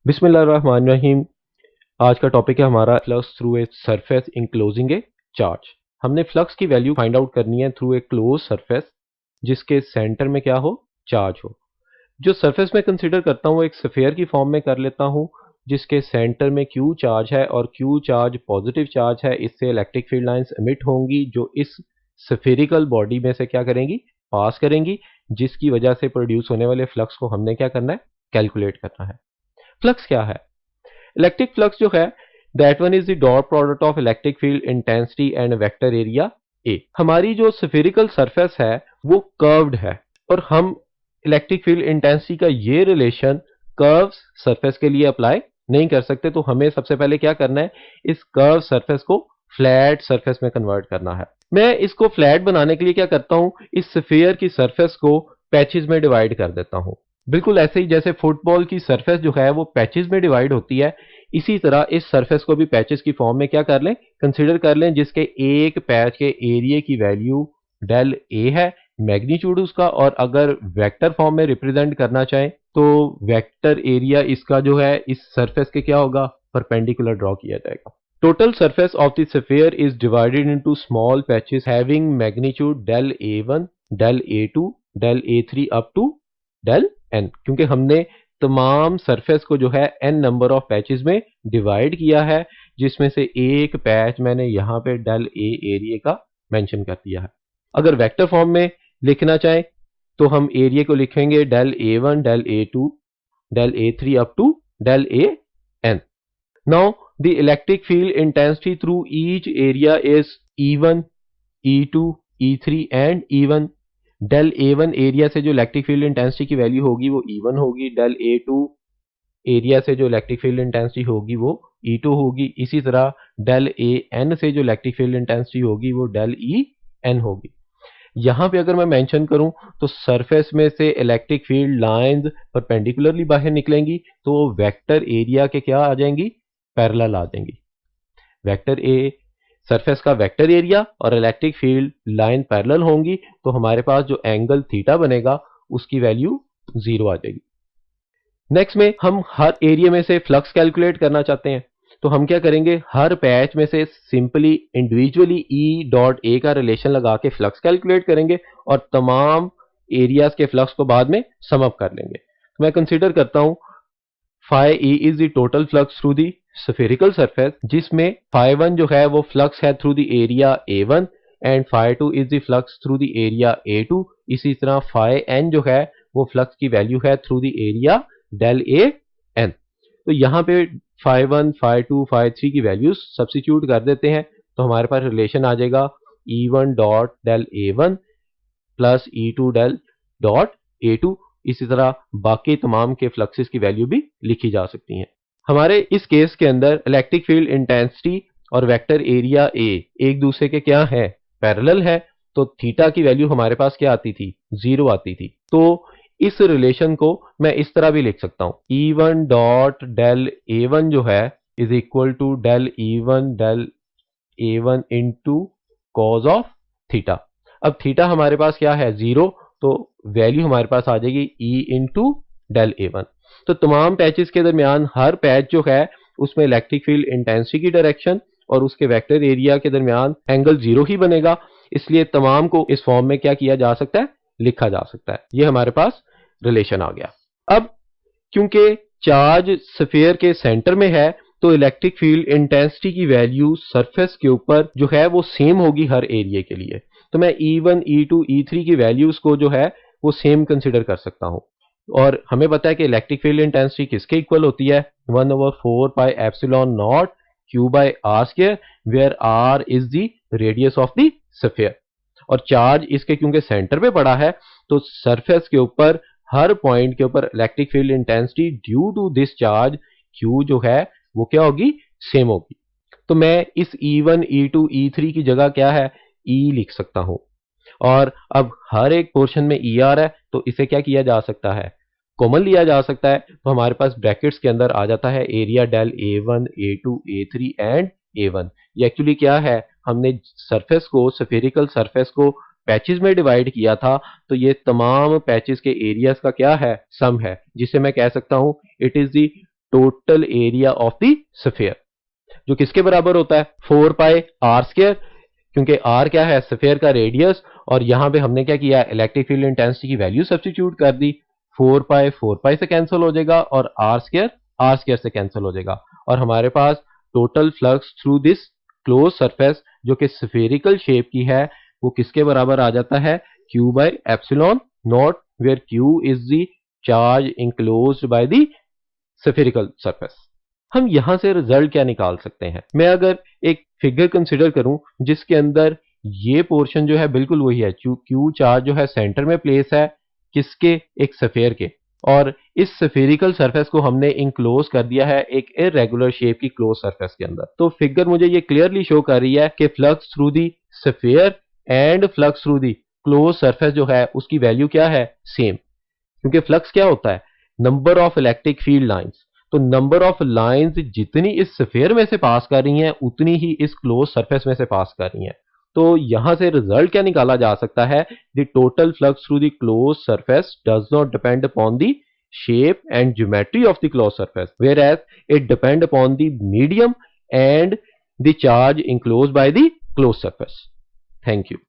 बिस्मिल्लाहिर्रहमानिर्रहीम। आज का टॉपिक है हमारा flux through a surface enclosing A charge. हमने फ्लक्स की वैल्यू फाइंड आउट करनी है थ्रू ए क्लोज सरफेस जिसके सेंटर में क्या हो, चार्ज हो। जो सरफेस में कंसीडर करता हूँ वो एक स्फीयर की फॉर्म में कर लेता हूँ जिसके सेंटर में क्यू चार्ज है और क्यू चार्ज पॉजिटिव चार्ज है। इससे इलेक्ट्रिक फील्ड लाइंस एमिट होंगी जो इस स्फेरिकल बॉडी में से क्या करेंगी, पास करेंगी, जिसकी वजह से प्रोड्यूस होने वाले फ्लक्स को हमने क्या करना है, कैलकुलेट करना है। फ्लक्स क्या है? इलेक्ट्रिक फ्लक्स जो है that one is the dot product of electric field intensity and vector area A. हमारी जो स्फेरिकल सरफेस है वो कर्व्ड है और हम इलेक्ट्रिक फील्ड इंटेंसिटी का ये रिलेशन कर्व्स सरफेस के लिए अप्लाई नहीं कर सकते। तो हमें सबसे पहले क्या करना है, इस कर्व सरफेस को फ्लैट सरफेस में कन्वर्ट करना है। मैं इसको फ्लैट बनाने के लिए क्या करता हूं, इस स्फीयर की सरफेस को पैचेस में डिवाइड कर देता हूं। बिल्कुल ऐसे ही जैसे फुटबॉल की सरफेस जो है वो पैचेस में डिवाइड होती है, इसी तरह इस सरफेस को भी पैचेस की फॉर्म में क्या कर लें, कंसीडर कर लें, जिसके एक पैच के एरिया की वैल्यू डेल ए है, मैग्नीट्यूड उसका। और अगर वेक्टर फॉर्म में रिप्रेजेंट करना चाहें तो वेक्टर एरिया इसका जो है इस सरफेस के क्या होगा, परपेंडिकुलर ड्रॉ किया जाएगा। Total surface of the sphere is divided into small patches having magnitude del a one, del a two, del ए3 अप टू डेल एन। क्योंकि हमने तमाम सरफेस को जो है एन नंबर ऑफ पैचेस में डिवाइड किया है, जिसमें से एक पैच मैंने यहां पे डेल ए एरिया का मेंशन कर दिया है। अगर वेक्टर फॉर्म में लिखना चाहें तो हम एरिया को लिखेंगे del a one, del a two, del ए3 up to del a n. Now the electric field intensity through each area is E1, E2, E3 and E1। Del A1 area से जो इलेक्ट्रिक फील्ड इंटेंसिटी की value होगी वो E1 होगी, del A2 area से जो electric field intensity होगी वो E2 होगी। इसी तरह डेल AN से जो इलेक्ट्रिक फील्ड इंटेंसिटी होगी वो डेल EN होगी। यहां पे अगर मैं मेंशन करूं तो सरफेस में से इलेक्ट्रिक फील्ड लाइंस परपेंडिकुलरली बाहर निकलेंगी तो वेक्टर एरिया के क्या आ जाएंगी, पैरेलल आ जाएंगी। वेक्टर ए सरफेस का वेक्टर एरिया और इलेक्ट्रिक फील्ड लाइन पैरेलल होंगी तो हमारे पास जो एंगल थीटा बनेगा उसकी वैल्यू 0 आ जाएगी। नेक्स्ट में हम हर एरिया में से फ्लक्स कैलकुलेट करना चाहते हैं तो हम क्या करेंगे, हर पैच में से simply individually E dot A का रिलेशन लगा के फ्लक्स कैलकुलेट करेंगे और तमाम एरियाज के फ्लक्स को बाद में सम अप कर लेंगे। तो मैं कंसीडर करता हूं phi e is the total flux through the spherical surface, जिसमें phi1 जो है वो फ्लक्स है through the area A1 and phi2 is the flux through the area A2। इसी तरह phi n जो है वो फ्लक्स की वैल्यू है through the area del a n. तो यहाँ पे phi1, phi2, phi3 की वैल्यूज सब्स्टिट्यूट कर देते हैं तो हमारे पास रिलेशन आ जाएगा E1 dot del A1 plus E2 del dot A2। इसी तरह बाकी तमाम के फ्लक्सेस की वैल्यू भी लिखी जा सकती हैं। हमारे इस केस के अंदर इलेक्ट्रिक फील्ड इंटेंसिटी और वेक्टर एरिया ए एक दूसरे के क्या है, पैरेलल है। तो थीटा की वैल्यू हमारे पास क्या आती थी, 0 आती थी। तो इस रिलेशन को मैं इस तरह भी लिख सकता हूं, E1 डॉट डेल A1 जो है is equal to del E1 del A1 into cos of theta. अब थीटा हमारे पास क्या है, 0, तो वैल्यू हमारे पास आ जाएगी E इंटू डेल A1। तो तमाम पैचेस के दरमियान हर पैच जो है उसमें इलेक्ट्रिक फील्ड इंटेंसिटी की डायरेक्शन और उसके वेक्टर एरिया के दरमियान एंगल 0 ही बनेगा, इसलिए तमाम को इस फॉर्म में क्या किया जा सकता है, लिखा जा सकता है। ये हमारे पास रिलेशन आ गया। अब क्योंकि चार्ज स्फीयर के सेंटर में है तो इलेक्ट्रिक फील्ड इंटेंसिटी की वैल्यू सरफेस के ऊपर जो है वो सेम होगी हर एरिया के लिए। तो मैं E1, E2, E3 की वैल्यूज को जो है वो सेम कंसीडर कर सकता हूं। और हमें पता है कि इलेक्ट्रिक फील्ड इंटेंसिटी किसके इक्वल होती है, 1/4 pi epsilon naught Q by R square, where R is the radius of the sphere. और चार्ज इसके क्योंकि सेंटर पे पड़ा है तो सरफेस के ऊपर हर पॉइंट के ऊपर electric field intensity due to this charge Q जो है वो क्या होगी, सेम होगी। तो मैं इस E1, E2, E3 की जगह क्या है, E लिख सकता हूं। और अब हर एक पोर्शन में E आ रहा है तो इसे क्या किया जा सकता है, कॉमन लिया जा सकता है। तो हमारे पास ब्रैकेट्स के अंदर आ जाता है area del A1, A2, A3 and A1। ये एक्चुअली क्या है, हमने सरफेस को, स्फेरिकल सरफेस को पैचेस में डिवाइड किया था तो ये तमाम पैचेस के एरियाज का क्या है, सम है, जिसे मैं कह सकता हूं it is the total area of the sphere, जो किसके बराबर होता है 4 पाई आर स्क्वायर, क्योंकि आर क्या है स्फीयर का रेडियस, और यहां पे हमने क्या किया इलेक्ट्रिक फील्ड इंटेंसिटी की वैल्यू सब्स्टिट्यूट कर दी। 4 पाई से कैंसिल हो जाएगा और आर स्क्वायर से कैंसिल हो जाएगा, और हमारे पास total flux through this close surface जो कि स्फेरिकल शेप की है वो किसके बराबर आ जाता है Q by epsilon naught, where Q is the charge enclosed by the spherical surface. हम यहां से रिजल्ट क्या निकाल सकते हैं, मैं अगर एक फिगर कंसिडर करूं जिसके अंदर ये पोर्शन जो है बिल्कुल वही है, क्यू चार्ज जो है सेंटर में प्लेस है किसके एक स्फेयर के, और इस स्फेरिकल सरफेस को हमने इंक्लोज कर दिया है एक इरेगुलर शेप की क्लोज सरफेस के अंदर। तो फिगर मुझे ये क्लियरली शो कर रही है कि flux through the sphere and flux through the close surface जो है उसकी वैल्यू क्या है सेम, क्योंकि फ्लक्स क्या होता है number of electric field lines, तो नंबर ऑफ लाइंस जितनी इस स्फीयर में से पास कर रही हैं उतनी ही इस क्लोज सरफेस में से पास कर रही हैं। तो यहां से रिजल्ट क्या निकाला जा सकता है, the total flux through the close surface does not depend upon the shape and geometry of the closed surface, whereas it depend upon the medium and the charge enclosed by the closed surface. Thank you.